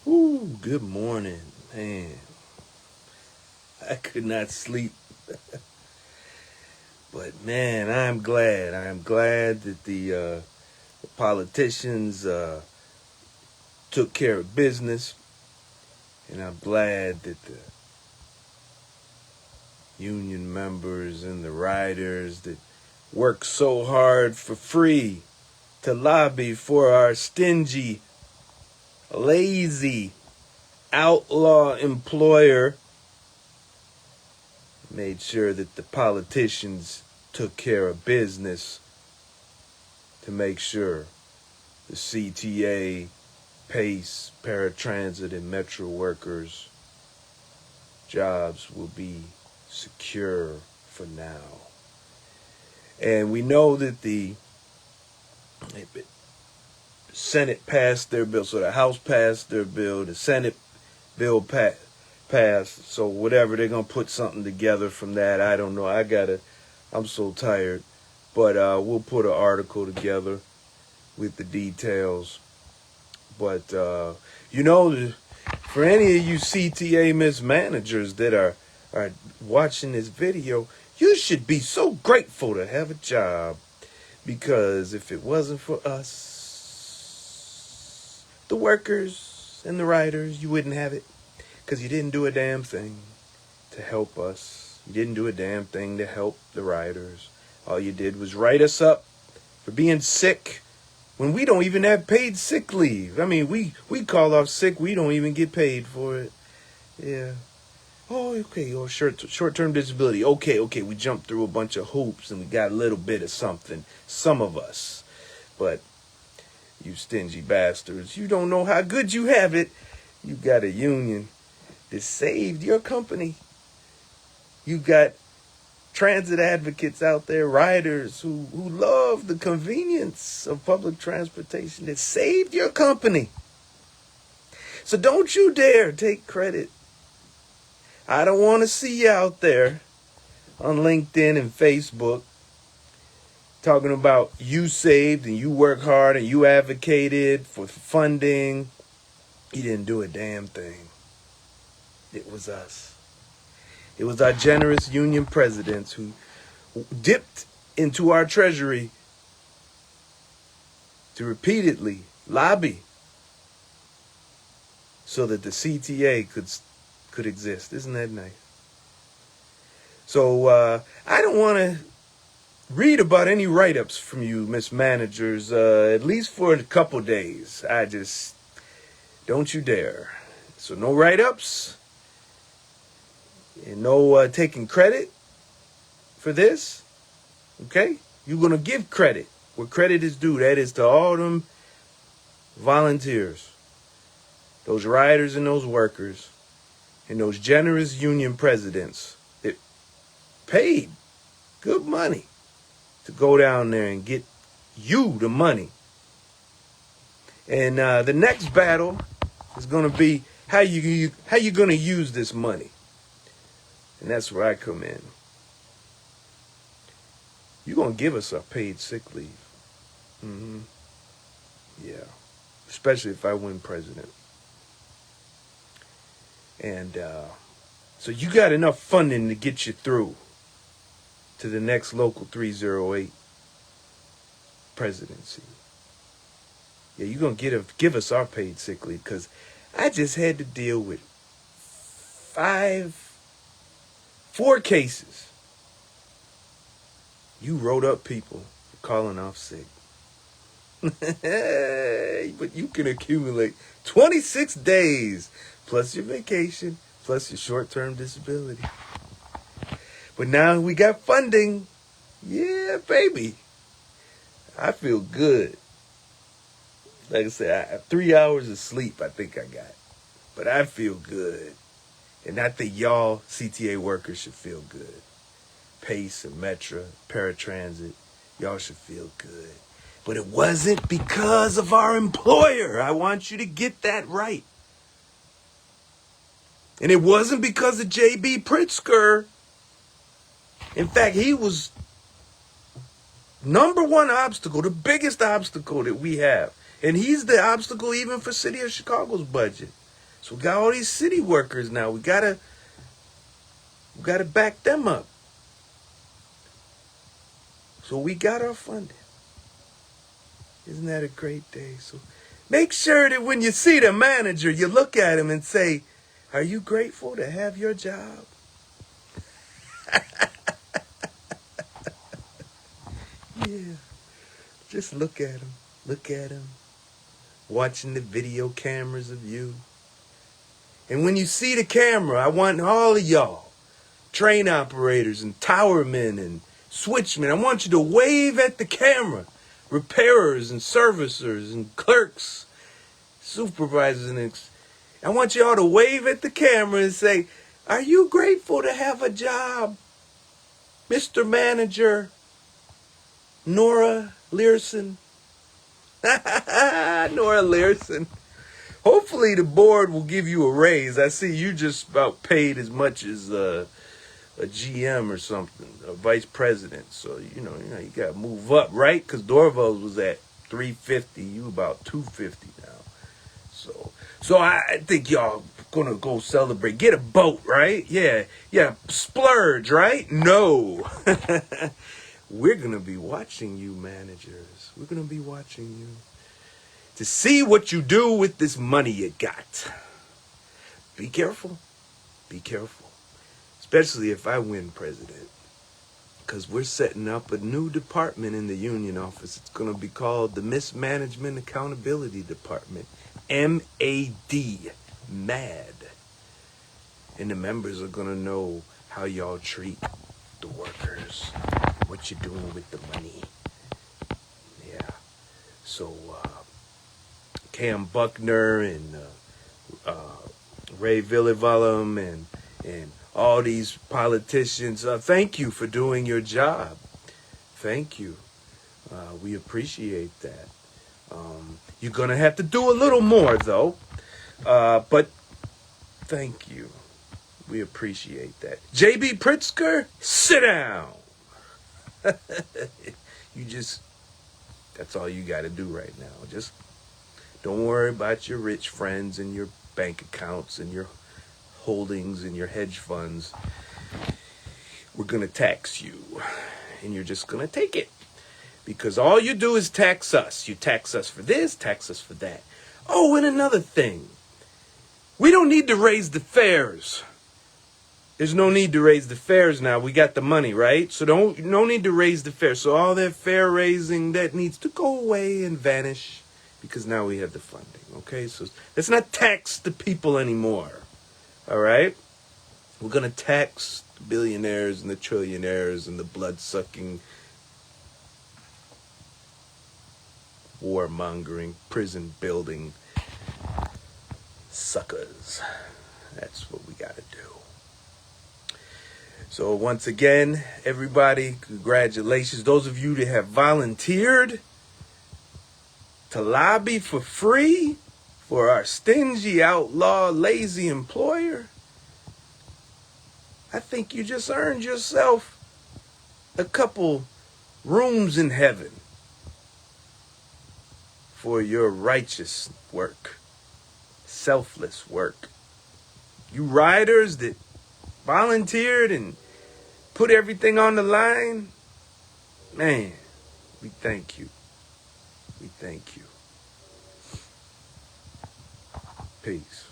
Ooh, good morning, man. I could not sleep, but man, I'm glad. I'm glad that the politicians took care of business, and I'm glad that the union members and the riders that work so hard for free to lobby for our stingy, lazy, outlaw employer made sure that the politicians took care of business to make sure the CTA, PACE, paratransit, and metro workers' jobs will be secure for now. And we know that the Senate passed their bill, so the House passed their bill, the Senate bill passed, so whatever, they're going to put something together from that. I don't know. I'm so tired. But we'll put an article together with the details. But, for any of you CTA mismanagers that are watching this video, you should be so grateful to have a job. Because if it wasn't for us, the workers and the riders, you wouldn't have it. Because you didn't do a damn thing to help us. You didn't do a damn thing to help the riders. All you did was write us up for being sick when we don't even have paid sick leave. I mean, we call off sick. We don't even get paid for it. Yeah. Oh, okay. Or short-term disability. Okay. We jumped through a bunch of hoops and we got a little bit of something. Some of us. But you stingy bastards, you don't know how good you have it. You got a union that saved your company. You got transit advocates out there, riders who love the convenience of public transportation that saved your company. So don't you dare take credit. I don't want to see you out there on LinkedIn and Facebook talking about you saved and you work hard and you advocated for funding. You didn't do a damn thing. It was us. It was our generous union presidents who dipped into our treasury to repeatedly lobby so that the CTA could exist. Isn't that nice? So I don't want to read about any write-ups from you, mismanagers, at least for a couple days. Don't you dare. So no write-ups. And no taking credit for this, okay? You're going to give credit where credit is due. That is to all them volunteers, those riders and those workers, and those generous union presidents that paid good money to go down there and get you the money. And the next battle is going to be how you going to use this money. And that's where I come in. You're going to give us our paid sick leave. Mm-hmm. Yeah. Especially if I win president. And so you got enough funding to get you through to the next local 308 presidency. Yeah, you're going to give us our paid sick leave, because I just had to deal with 4 cases. You wrote up people for calling off sick. But you can accumulate 26 days plus your vacation plus your short-term disability. But now we got funding. Yeah, baby. I feel good. Like I said, 3 hours of sleep I think I got. But I feel good. And I think y'all CTA workers should feel good. PACE and Metro, paratransit, y'all should feel good. But it wasn't because of our employer. I want you to get that right. And it wasn't because of J.B. Pritzker. In fact, he was number one obstacle, the biggest obstacle that we have. And he's the obstacle even for City of Chicago's budget. So we got all these city workers now. We gotta back them up. So we got our funding. Isn't that a great day? So make sure that when you see the manager, you look at him and say, "Are you grateful to have your job?" Yeah. Just look at him. Look at him. Watching the video cameras of you. And when you see the camera, I want all of y'all, train operators and towermen and switchmen, I want you to wave at the camera. Repairers and servicers and clerks, supervisors, and I want you all to wave at the camera and say, "Are you grateful to have a job, Mr. Manager Nora Learson?" Nora Learson. Hopefully the board will give you a raise. I see you just about paid as much as a GM or something, a vice president. So, you you got to move up, right? Because Dorval's was at 350. You about 250 now. So I think y'all going to go celebrate. Get a boat, right? Yeah. Splurge, right? No. We're going to be watching you, managers. We're going to be watching you to see what you do with this money you got. Be careful. Be careful. Especially if I win president. Because we're setting up a new department in the union office. It's going to be called the Mismanagement Accountability Department. MAD. MAD. And the members are going to know how y'all treat the workers. What you're doing with the money. Yeah. So, Cam Buckner and Ray Villivalum and all these politicians, thank you for doing your job. Thank you. We appreciate that. You're going to have to do a little more, though. But thank you. We appreciate that. J.B. Pritzker, sit down. That's all you got to do right now. Just don't worry about your rich friends and your bank accounts and your holdings and your hedge funds. We're going to tax you. And you're just going to take it. Because all you do is tax us. You tax us for this, tax us for that. Oh, and another thing. We don't need to raise the fares. There's no need to raise the fares now. We got the money, right? So no need to raise the fares. So all that fare raising, that needs to go away and vanish. Because now we have the funding, okay? So let's not tax the people anymore, all right? We're going to tax the billionaires and the trillionaires and the blood-sucking, warmongering, prison-building suckers. That's what we got to do. So once again, everybody, congratulations. Those of you that have volunteered to lobby for free for our stingy, outlaw, lazy employer, I think you just earned yourself a couple rooms in heaven for your righteous work, selfless work. You riders that volunteered and put everything on the line, man, we thank you. We thank you. Peace.